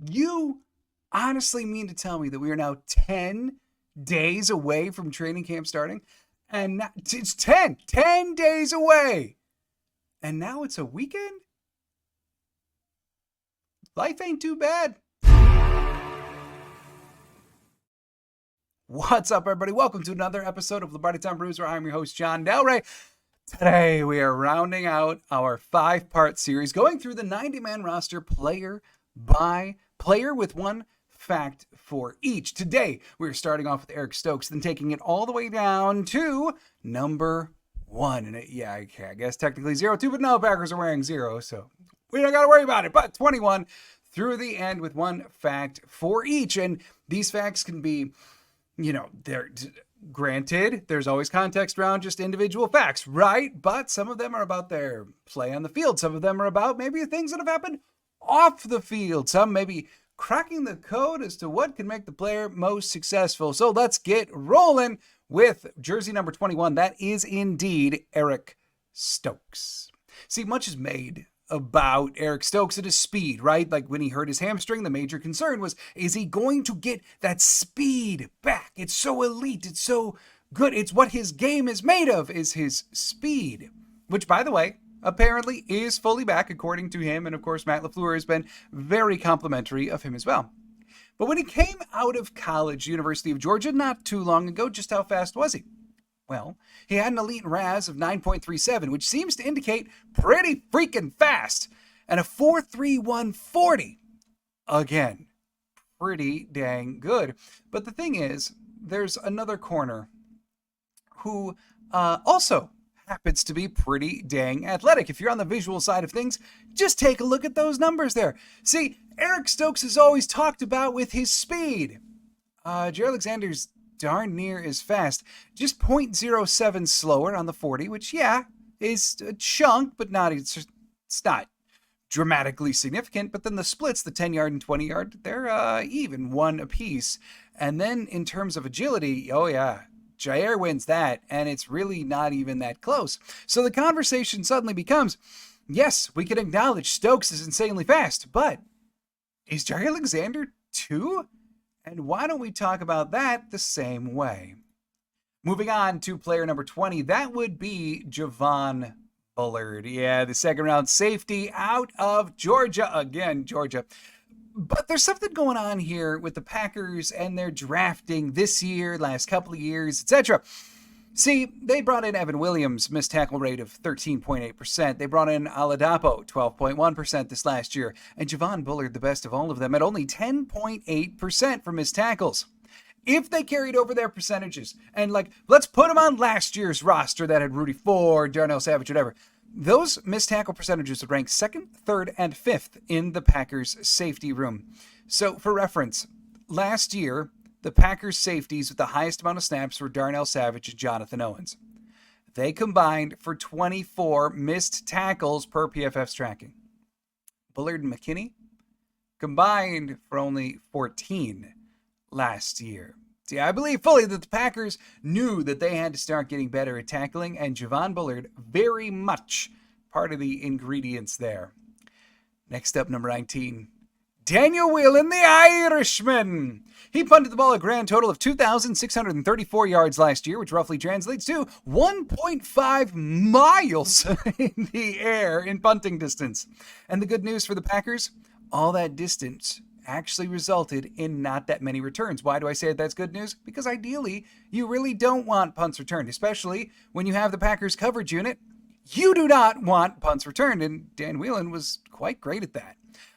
You honestly mean to tell me that we are now 10 days away from training camp starting? And now, it's 10 days away. And now it's a weekend? Life ain't too bad. What's up, everybody? Welcome to another episode of Lombardi Time Brews, where I'm your host, John Delray. Today, we are rounding out our 5-part series, going through the 90-man roster player by player with one fact for each. Today, we're starting off with Eric Stokes, then taking it all the way down to number 1. And I guess technically 0-2, but no, Packers are wearing 0, so we don't got to worry about it. But 21 through the end with one fact for each. And these facts can be, they're granted, there's always context around just individual facts, right? But some of them are about their play on the field. Some of them are about maybe things that have happened off the field. Some maybe cracking the code as to what can make the player most successful. So let's get rolling with jersey number 21. That is indeed Eric Stokes. See, much is made about Eric Stokes and his speed, right? Like when he hurt his hamstring, the major concern was, is he going to get that speed back? It's so elite. It's so good. It's what his game is made of, is his speed, which, by the way, apparently is fully back, according to him. And of course, Matt LaFleur has been very complimentary of him as well. But when he came out of college, University of Georgia, not too long ago, just how fast was he? Well, he had an elite RAS of 9.37, which seems to indicate pretty freaking fast, and a 4.31 40. Again, pretty dang good. But the thing is, there's another corner who also happens to be pretty dang athletic. If you're on the visual side of things, just take a look at those numbers there. See, Eric Stokes is always talked about with his speed. Jair Alexander's darn near as fast, just 0.07 slower on the 40, which, is a chunk, but it's not dramatically significant. But then the splits, the 10-yard and 20-yard, they're even one apiece. And then in terms of agility, Jair wins that, and it's really not even that close. So the conversation suddenly becomes, yes, we can acknowledge Stokes is insanely fast, but is Jair Alexander too? And why don't we talk about that the same way? Moving on to player number 20, that would be Javon Bullard. Yeah, the second-round safety out of Georgia. Again, Georgia. But there's something going on here with the Packers and their drafting this year, last couple of years, etc. See, they brought in Evan Williams, missed tackle rate of 13.8%. They brought in Oladapo, 12.1% this last year. And Javon Bullard, the best of all of them, at only 10.8% for missed tackles. If they carried over their percentages, and let's put them on last year's roster that had Rudy Ford, Darnell Savage, whatever, those missed tackle percentages would rank 2nd, 3rd, and 5th in the Packers' safety room. So, for reference, last year, the Packers' safeties with the highest amount of snaps were Darnell Savage and Jonathan Owens. They combined for 24 missed tackles per PFF's tracking. Bullard and McKinney combined for only 14 last year. See, I believe fully that the Packers knew that they had to start getting better at tackling, and Javon Bullard very much part of the ingredients there. Next up, number 19. Daniel Whelan, the Irishman. He punted the ball a grand total of 2,634 yards last year, which roughly translates to 1.5 miles in the air in punting distance. And the good news for the Packers, all that distance actually resulted in not that many returns. Why do I say that's good news? Because ideally, you really don't want punts returned, especially when you have the Packers coverage unit. You do not want punts returned, and Dan Whelan was quite great at that.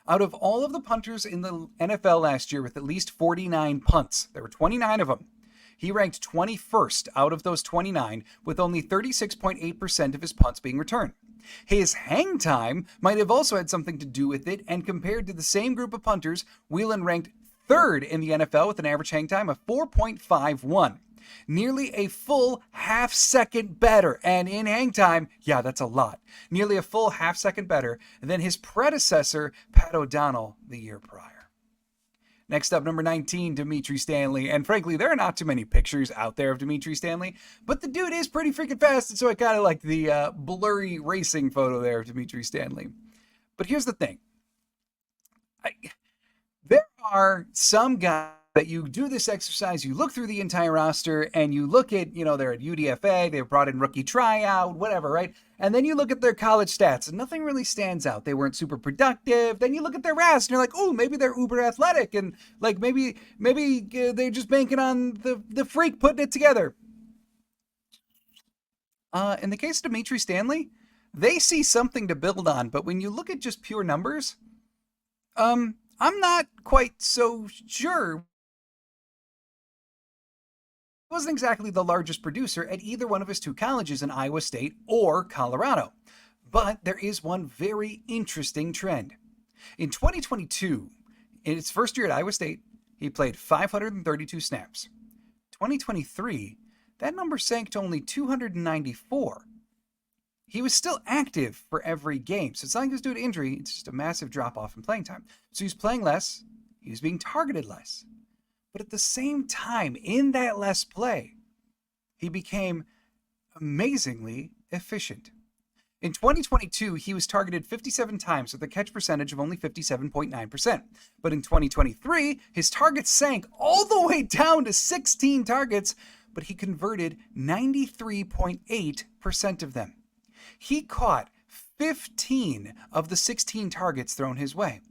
Out of all of the punters in the NFL last year with at least 49 punts, there were 29 of them. He ranked 21st out of those 29 with only 36.8% of his punts being returned. His hang time might have also had something to do with it, and compared to the same group of punters, Whelan ranked 3rd in the NFL with an average hang time of 4.51. Nearly a full half second better, and in hang time, that's a lot. Nearly a full half second better than his predecessor, Pat O'Donnell, the year prior. Next up, number 19, Demitri Stanley. And frankly, there are not too many pictures out there of Demitri Stanley, but the dude is pretty freaking fast, and so I kind of like the blurry racing photo there of Demitri Stanley. But here's the thing. are some guys that you do this exercise, you look through the entire roster and you look at, they're at UDFA, they've brought in rookie tryout, whatever, right? And then you look at their college stats and nothing really stands out. They weren't super productive. Then you look at their RAS and you're like, oh, maybe they're uber athletic and like maybe they're just banking on the freak putting it together. In the case of Demitri Stanley, they see something to build on, but when you look at just pure numbers, I'm not quite so sure. He wasn't exactly the largest producer at either one of his two colleges in Iowa State or Colorado. But there is one very interesting trend. In 2022, in its first year at Iowa State, he played 532 snaps. 2023, that number sank to only 294. He was still active for every game, so it's not like it was due to injury, it's just a massive drop-off in playing time. So he's playing less, he was being targeted less. But at the same time, in that less play, he became amazingly efficient. In 2022, he was targeted 57 times with a catch percentage of only 57.9%. But in 2023, his targets sank all the way down to 16 targets, but he converted 93.8% of them. He caught 15 of the 16 targets thrown his way.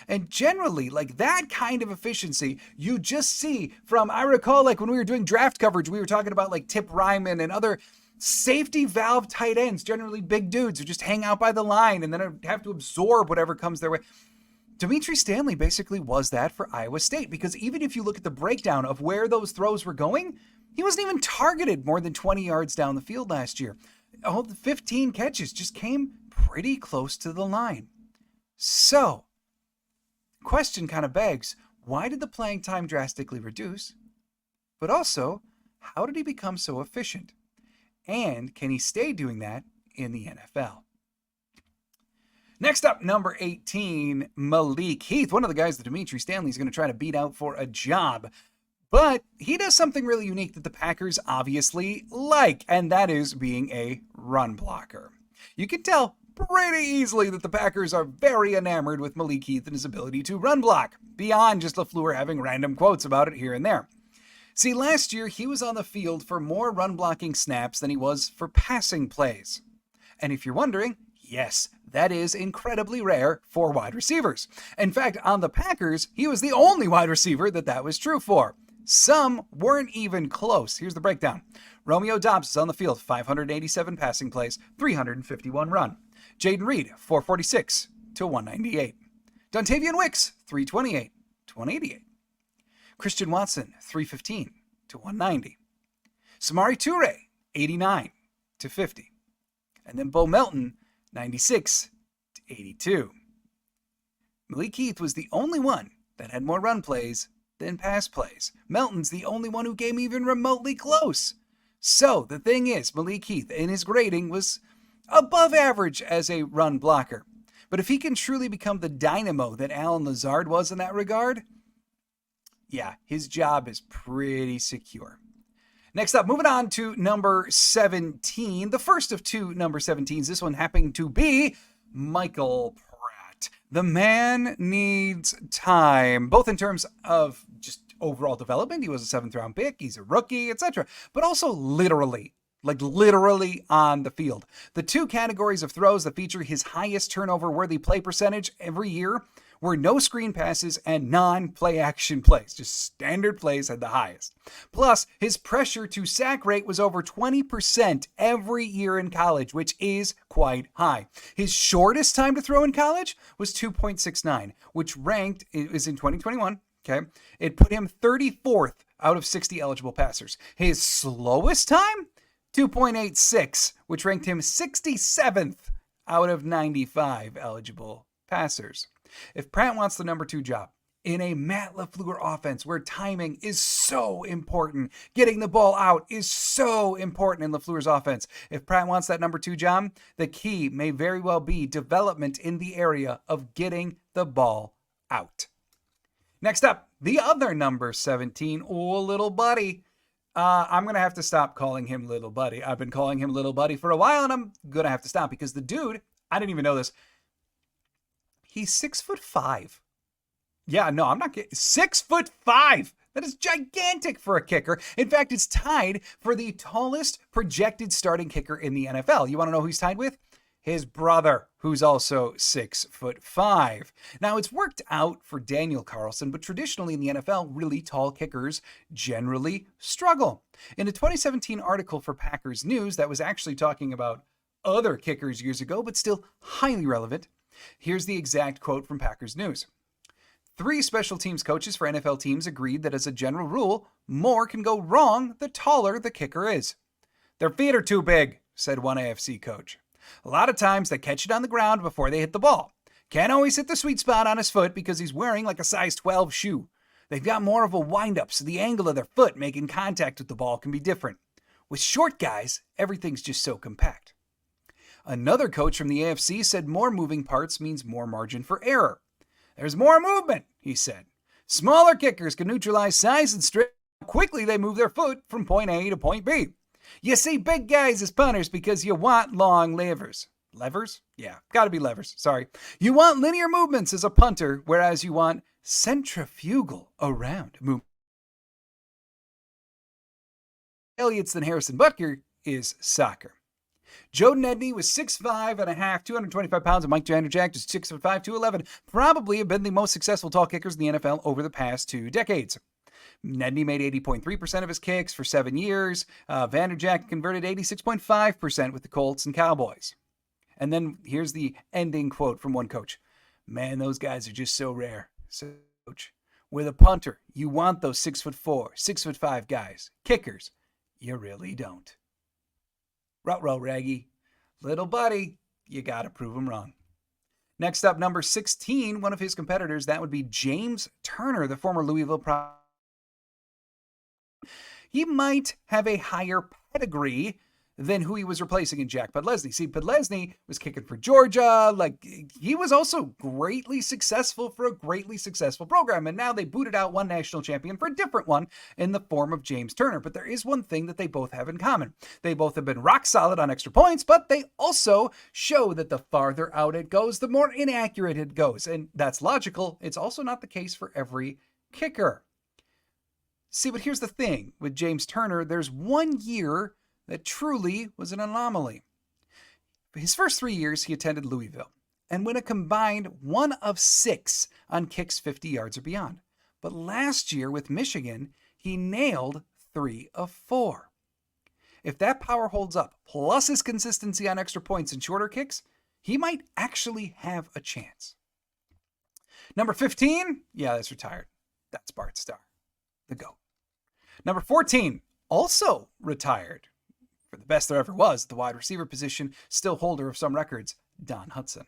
And generally, like that kind of efficiency, you just see from, I recall like when we were doing draft coverage, we were talking about like Tip Ryman and other safety valve tight ends, generally big dudes who just hang out by the line and then have to absorb whatever comes their way. Demitri Stanley basically was that for Iowa State, because even if you look at the breakdown of where those throws were going, he wasn't even targeted more than 20 yards down the field last year. All the 15 catches just came pretty close to the line. So, question kind of begs, why did the playing time drastically reduce? But also, how did he become so efficient? And can he stay doing that in the NFL? Next up, number 18, Malik Keith, one of the guys that Demitri Stanley is going to try to beat out for a job. But he does something really unique that the Packers obviously like, and that is being a run blocker. You can tell pretty easily that the Packers are very enamored with Malik Keith and his ability to run block, beyond just LaFleur having random quotes about it here and there. See, last year he was on the field for more run blocking snaps than he was for passing plays. And if you're wondering, yes, that is incredibly rare for wide receivers. In fact, on the Packers, he was the only wide receiver that was true for. Some weren't even close. Here's the breakdown. Romeo Doubs is on the field, 587 passing plays, 351 run. Jaden Reed, 446 to 198. Davon Wicks, 328 to 188. Christian Watson, 315 to 190. Samori Toure, 89 to 50. And then Bo Melton, 96 to 82. Malik Keith was the only one that had more run plays than pass plays. Melton's the only one who came even remotely close. So the thing is, Malik Keith in his grading was above average as a run blocker. But if he can truly become the dynamo that Allen Lazard was in that regard, yeah, his job is pretty secure. Next up, moving on to number 17, the first of two number 17s. This one happening to be Michael Pratt. The man needs time, both in terms of just overall development. He was a 7th round pick. He's a rookie, etc. But also literally on the field. The two categories of throws that feature his highest turnover-worthy play percentage every year were no screen passes and non-play action plays. Just standard plays had the highest. Plus, his pressure to sack rate was over 20% every year in college, which is quite high. His shortest time to throw in college was 2.69, which ranked, it was in 2021, okay? It put him 34th out of 60 eligible passers. His slowest time? 2.86, which ranked him 67th out of 95 eligible passers. If Pratt wants the number 2 job in a Matt LaFleur offense where timing is so important, getting the ball out is so important in LaFleur's offense. If Pratt wants that number 2 job, the key may very well be development in the area of getting the ball out. Next up, the other number 17, little buddy. I'm going to have to stop calling him Little Buddy. I've been calling him Little Buddy for a while, and I'm going to have to stop because the dude, I didn't even know this, he's 6'5". Yeah, no, I'm not kidding. 6'5". That is gigantic for a kicker. In fact, it's tied for the tallest projected starting kicker in the NFL. You want to know who he's tied with? His brother, who's also 6'5". Now, it's worked out for Daniel Carlson, but traditionally in the NFL, really tall kickers generally struggle. In a 2017 article for Packers News that was actually talking about other kickers years ago, but still highly relevant, here's the exact quote from Packers News. 3 special teams coaches for NFL teams agreed that as a general rule, more can go wrong the taller the kicker is. Their feet are too big, said one AFC coach. A lot of times they catch it on the ground before they hit the ball. Can't always hit the sweet spot on his foot because he's wearing like a size 12 shoe. They've got more of a wind-up, so the angle of their foot making contact with the ball can be different. With short guys, everything's just so compact. Another coach from the AFC said more moving parts means more margin for error. There's more movement, he said. Smaller kickers can neutralize size and strength how quickly they move their foot from point A to point B. You see big guys as punters because you want long levers. Levers? Yeah, gotta be levers, sorry. You want linear movements as a punter, whereas you want centrifugal around movement. Elliott's than Harrison Butker is soccer. Jordan Edney was 6'5 and a half, 225 pounds, and Mike Vanderjagt is 6'5", 211. Probably have been the most successful tall kickers in the NFL over the past 2 decades. Nedney made 80.3% of his kicks for 7 years. Vanderjagt converted 86.5% with the Colts and Cowboys. And then here's the ending quote from one coach. Man, those guys are just so rare. So, coach, with a punter, you want those 6'4", 6'5" guys. Kickers, you really don't. Ruh-roh, Raggy. Little buddy, you gotta prove him wrong. Next up, number 16, one of his competitors, that would be James Turner, the former Louisville He might have a higher pedigree than who he was replacing in Jack Podlesny. See, Podlesny was kicking for Georgia. He was also greatly successful for a greatly successful program. And now they booted out one national champion for a different one in the form of James Turner. But there is one thing that they both have in common. They both have been rock solid on extra points, but they also show that the farther out it goes, the more inaccurate it goes. And that's logical. It's also not the case for every kicker. See, but here's the thing. With James Turner, there's 1 year that truly was an anomaly. His first 3 years, he attended Louisville and went a combined 1 of 6 on kicks 50 yards or beyond. But last year with Michigan, he nailed 3 of 4. If that power holds up, plus his consistency on extra points and shorter kicks, he might actually have a chance. Number 15, yeah, that's retired. That's Bart Starr, the GOAT. Number 14, also retired. For the best there ever was, the wide receiver position, still holder of some records, Don Hudson.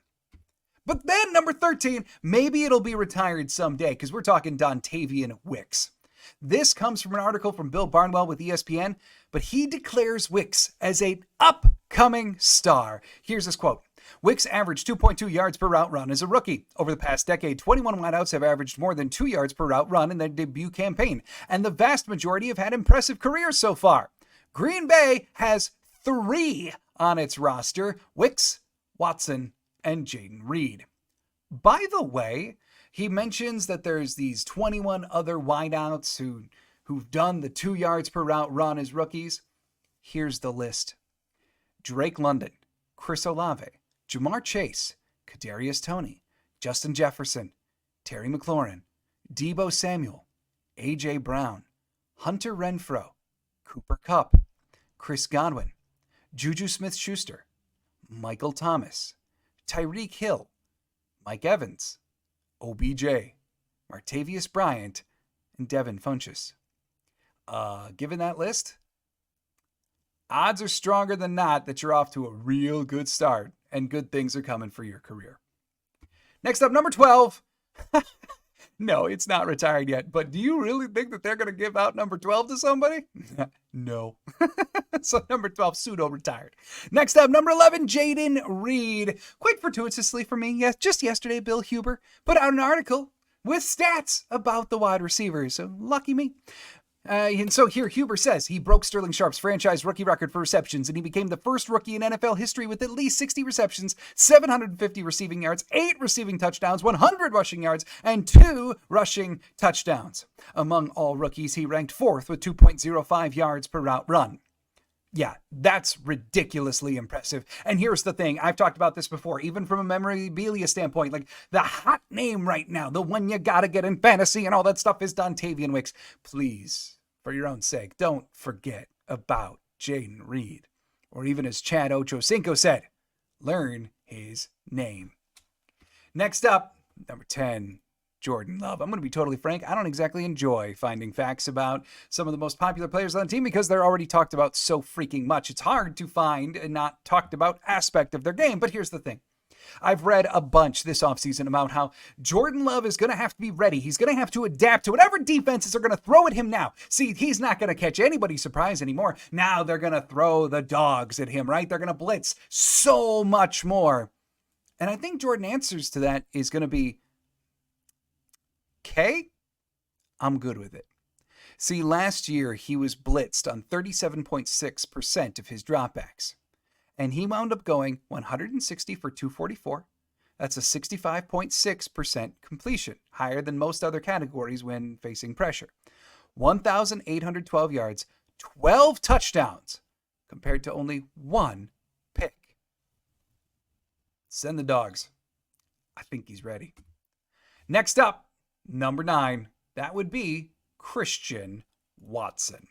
But then number 13, maybe it'll be retired someday, because we're talking Dontavian Wicks. This comes from an article from Bill Barnwell with ESPN, but he declares Wicks as an upcoming star. Here's his quote. Wicks averaged 2.2 yards per route run as a rookie. Over the past decade, 21 wideouts have averaged more than 2 yards per route run in their debut campaign, and the vast majority have had impressive careers so far. Green Bay has 3 on its roster, Wicks, Watson, and Jaden Reed. By the way, he mentions that there's these 21 other wideouts who've done the 2 yards per route run as rookies. Here's the list. Drake London, Chris Olave, Jamar Chase, Kadarius Toney, Justin Jefferson, Terry McLaurin, Deebo Samuel, A.J. Brown, Hunter Renfrow, Cooper Kupp, Chris Godwin, Juju Smith-Schuster, Michael Thomas, Tyreek Hill, Mike Evans, OBJ, Martavius Bryant, and Devin Funchess. Given that list, odds are stronger than not that you're off to a real good start and good things are coming for your career. Next up, number 12. No, it's not retired yet, but do you really think that they're going to give out number 12 to somebody? No. So number 12, pseudo-retired. Next up, number 11, Jaden Reed. Quite fortuitously for me, yes, just yesterday, Bill Huber put out an article with stats about the wide receivers, so lucky me. And so here, Huber says he broke Sterling Sharp's franchise rookie record for receptions, and he became the first rookie in NFL history with at least 60 receptions, 750 receiving yards, 8 receiving touchdowns, 100 rushing yards, and 2 rushing touchdowns. Among all rookies, he ranked 4th with 2.05 yards per route run. Yeah, that's ridiculously impressive. And here's the thing. I've talked about this before, even from a memorabilia standpoint. Like, the hot name right now, the one you gotta get in fantasy and all that stuff, is Davon Wicks. Please, for your own sake, don't forget about Jaden Reed. Or even as Chad Ochocinco said, learn his name. Next up, number 10. Jordan Love. I'm going to be totally frank. I don't exactly enjoy finding facts about some of the most popular players on the team because they're already talked about so freaking much. It's hard to find a not talked about aspect of their game. But here's the thing. I've read a bunch this offseason about how Jordan Love is going to have to be ready. He's going to have to adapt to whatever defenses are going to throw at him now. See, he's not going to catch anybody's surprise anymore. Now they're going to throw the dogs at him, right? They're going to blitz so much more. And I think Jordan answers to that is going to be, okay, I'm good with it. See, last year he was blitzed on 37.6% of his dropbacks. And he wound up going 160 for 244. That's a 65.6% completion, higher than most other categories when facing pressure. 1,812 yards, 12 touchdowns, compared to only 1 pick. Send the dogs. I think he's ready. Next up, number 9, that would be Christian Watson.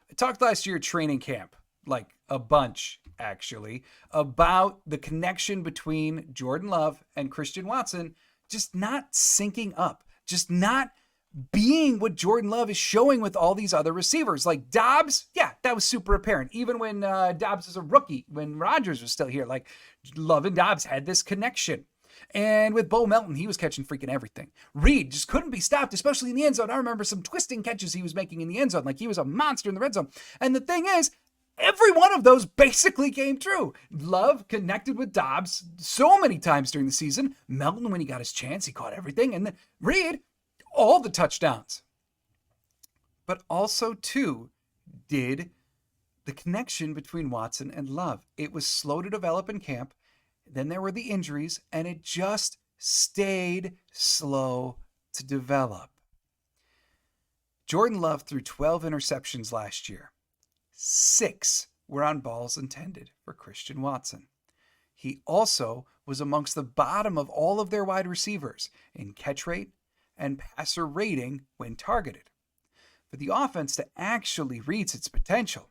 I talked last year at training camp, like a bunch actually, about the connection between Jordan Love and Christian Watson just not syncing up, just not being what Jordan Love is showing with all these other receivers. Like Dobbs, yeah, that was super apparent. Even when Dobbs was a rookie, when Rodgers was still here, like Love and Dobbs had this connection. And with Bo Melton, he was catching freaking everything. Reed just couldn't be stopped, especially in the end zone. I remember some twisting catches he was making in the end zone. Like, he was a monster in the red zone. And the thing is, every one of those basically came true. Love connected with Dobbs so many times during the season. Melton, when he got his chance, he caught everything. And then Reed, all the touchdowns. But also, too, did the connection between Watson and Love. It was slow to develop in camp. Then there were the injuries, and it just stayed slow to develop. Jordan Love threw 12 interceptions last year. 6 were on balls intended for Christian Watson. He also was amongst the bottom of all of their wide receivers in catch rate and passer rating when targeted. For the offense to actually reach its potential,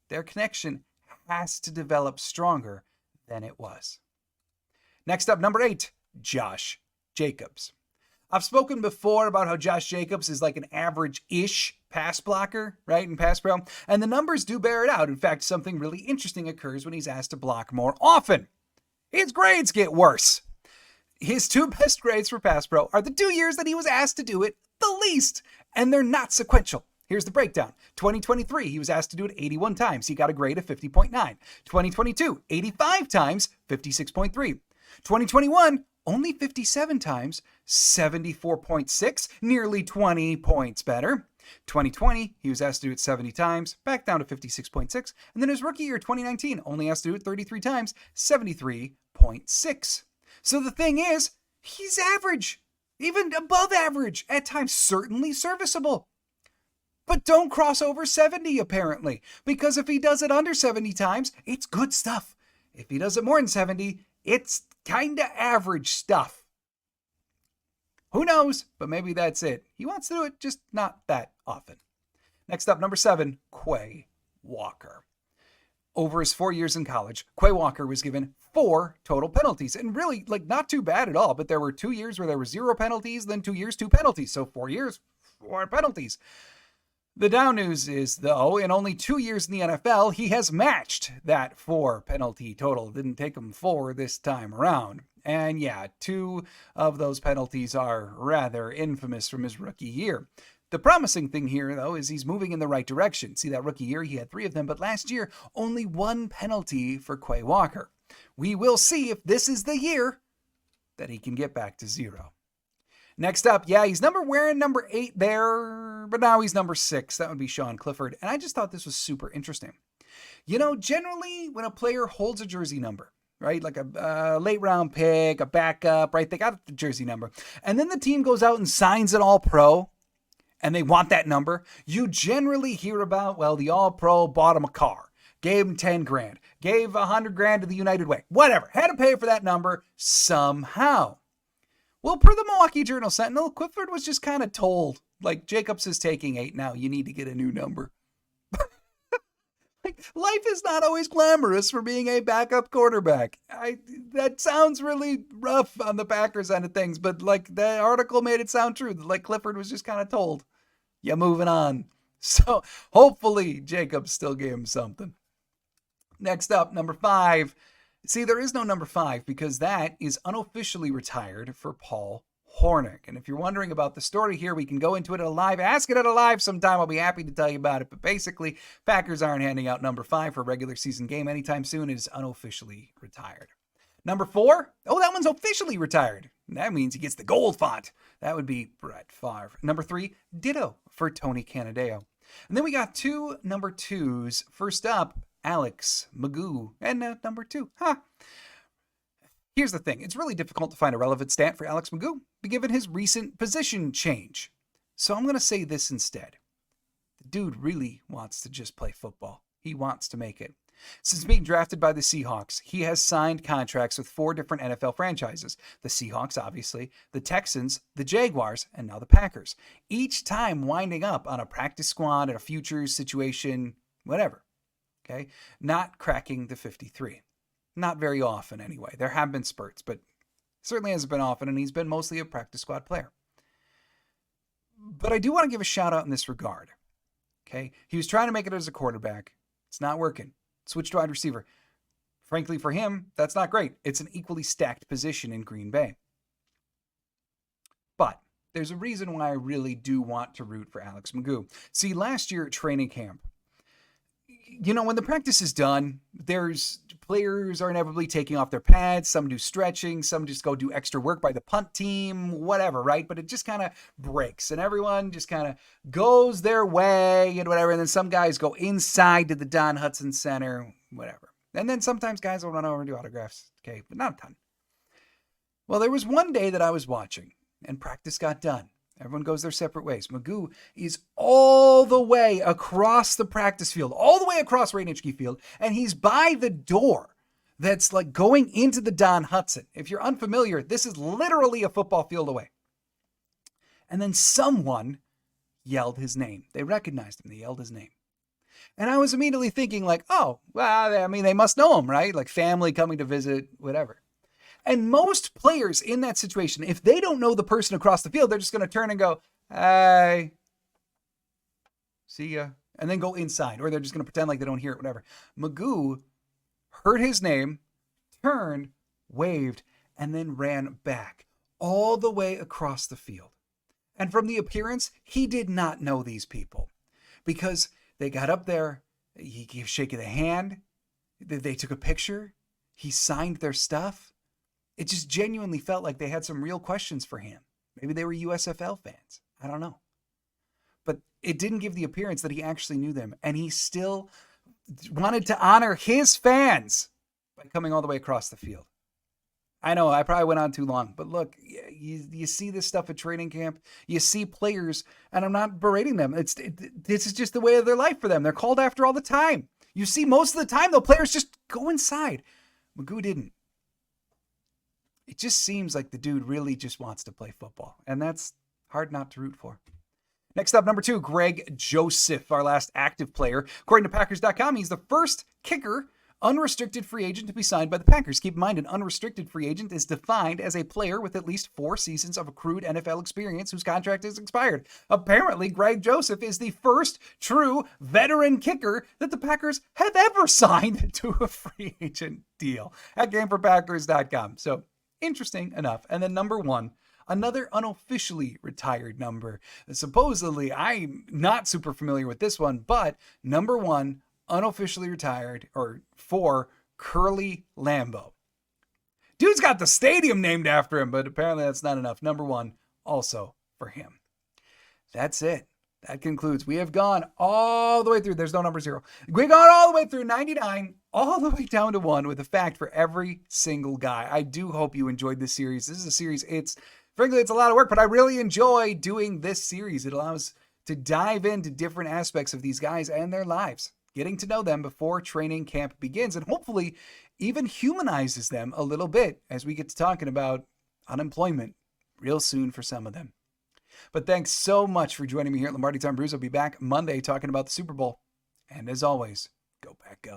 their connection has to develop stronger than it was. Next up, number 8, Josh Jacobs. I've spoken before about how Josh Jacobs is like an average-ish pass blocker, right, in pass pro, and the numbers do bear it out. In fact, something really interesting occurs when he's asked to block more often. His grades get worse. His 2 best grades for pass pro are the 2 years that he was asked to do it the least, and they're not sequential. Here's the breakdown. 2023, he was asked to do it 81 times. He got a grade of 50.9. 2022, 85 times, 56.3. 2021, only 57 times, 74.6, nearly 20 points better. 2020, he was asked to do it 70 times, back down to 56.6. And then his rookie year, 2019, only asked to do it 33 times, 73.6. So the thing is, he's average, even above average, at times certainly serviceable. But don't cross over 70, apparently, because if he does it under 70 times, it's good stuff. If he does it more than 70, it's kind of average stuff. Who knows? But maybe that's it. He wants to do it, just not that often. Next up, number 7, Quay Walker. Over his 4 years in college, Quay Walker was given 4 total penalties. And really, like, not too bad at all. But there were 2 years where there were 0 penalties, then 2 years, 2 penalties. So 4 years, 4 penalties. The down news is, though, in only 2 years in the NFL, he has matched that 4 penalty total. It didn't take him 4 this time around. And yeah, 2 of those penalties are rather infamous from his rookie year. The promising thing here, though, is he's moving in the right direction. See, that rookie year, he had 3 of them, but last year, only 1 penalty for Quay Walker. We will see if this is the year that he can get back to 0. Next up, yeah, he's wearing number 8 there, but now he's number 6. That would be Shawn Clifford. And I just thought this was super interesting. You know, generally when a player holds a jersey number, right, like a late round pick, a backup, right, they got the jersey number. And then the team goes out and signs an all-pro, and they want that number. You generally hear about, well, the all-pro bought him a car, gave him 10 grand, gave 100 grand to the United Way, whatever, had to pay for that number somehow. Well, per the Milwaukee Journal-Sentinel, Clifford was just kind of told, like, Jacobs is taking 8 now. You need to get a new number. Like, life is not always glamorous for being a backup quarterback. That sounds really rough on the Packers end of things, but, like, the article made it sound true. Like, Clifford was just kind of told, yeah, moving on. So, hopefully, Jacobs still gave him something. Next up, number 5. See, there is no number 5 because that is unofficially retired for Paul Hornung. And if you're wondering about the story here, we can go into it at a live. Ask it at a live sometime. I'll be happy to tell you about it. But basically, Packers aren't handing out number 5 for a regular season game anytime soon. It is unofficially retired. Number 4. Oh, that one's officially retired. That means he gets the gold font. That would be Brett Favre. Number 3, ditto for Tony Canadeo. And then we got 2 number 2s. First up, Alex Magoo, and number 2. Here's the thing. It's really difficult to find a relevant stat for Alex Magoo, given his recent position change. So I'm going to say this instead. The dude really wants to just play football. He wants to make it. Since being drafted by the Seahawks, he has signed contracts with 4 different NFL franchises. The Seahawks, obviously, the Texans, the Jaguars, and now the Packers. Each time winding up on a practice squad, in a futures situation, whatever. Okay, not cracking the 53. Not very often anyway. There have been spurts, but certainly hasn't been often, and he's been mostly a practice squad player. But I do want to give a shout out in this regard. Okay, he was trying to make it as a quarterback. It's not working. Switch to wide receiver. Frankly, for him, that's not great. It's an equally stacked position in Green Bay. But there's a reason why I really do want to root for Alex Magoo. See, last year at training camp, you know, when the practice is done, players are inevitably taking off their pads. Some do stretching. Some just go do extra work by the punt team, whatever, right? But it just kind of breaks and everyone just kind of goes their way and whatever. And then some guys go inside to the Don Hutson Center, whatever. And then sometimes guys will run over and do autographs. Okay, but not a ton. Well, there was one day that I was watching and practice got done. Everyone goes their separate ways. Magoo is all the way across the practice field, all the way across Ray Nitschke Field, and he's by the door that's like going into the Don Hutson. If you're unfamiliar, this is literally a football field away. And then someone yelled his name. They recognized him. They yelled his name. And I was immediately thinking like, oh, well, I mean, they must know him, right? Like family coming to visit, whatever. And most players in that situation, if they don't know the person across the field, they're just going to turn and go, hey, see ya, and then go inside. Or they're just going to pretend like they don't hear it, whatever. Magoo heard his name, turned, waved, and then ran back all the way across the field. And from the appearance, he did not know these people because they got up there, he gave Shake of the hand, they took a picture, he signed their stuff. It just genuinely felt like they had some real questions for him. Maybe they were USFL fans. I don't know. But it didn't give the appearance that he actually knew them. And he still wanted to honor his fans by coming all the way across the field. I know, I probably went on too long. But look, you see this stuff at training camp. You see players, and I'm not berating them. This is just the way of their life for them. They're called after all the time. You see most of the time, though, players just go inside. Magoo didn't. It just seems like the dude really just wants to play football, and that's hard not to root for. Next up, number 2, Greg Joseph, our last active player. According to Packers.com, he's the first kicker unrestricted free agent to be signed by the Packers. Keep in mind, an unrestricted free agent is defined as a player with at least 4 seasons of accrued NFL experience whose contract is expired. Apparently, Greg Joseph is the first true veteran kicker that the Packers have ever signed to a free agent deal. That came from Packers.com. So, interesting enough. And then number 1, another unofficially retired number. Supposedly, I'm not super familiar with this one, but number 1, unofficially retired, or for Curly Lambeau. Dude's got the stadium named after him, but apparently that's not enough. Number 1, also for him. That's it. That concludes. We have gone all the way through. There's no number 0. We've gone all the way through 99, all the way down to 1 with a fact for every single guy. I do hope you enjoyed this series. This is a series. Frankly, it's a lot of work, but I really enjoy doing this series. It allows to dive into different aspects of these guys and their lives, getting to know them before training camp begins, and hopefully even humanizes them a little bit as we get to talking about unemployment real soon for some of them. But thanks so much for joining me here at Lombardi Time Brews. I'll be back Monday talking about the Super Bowl. And as always, go Pack Go.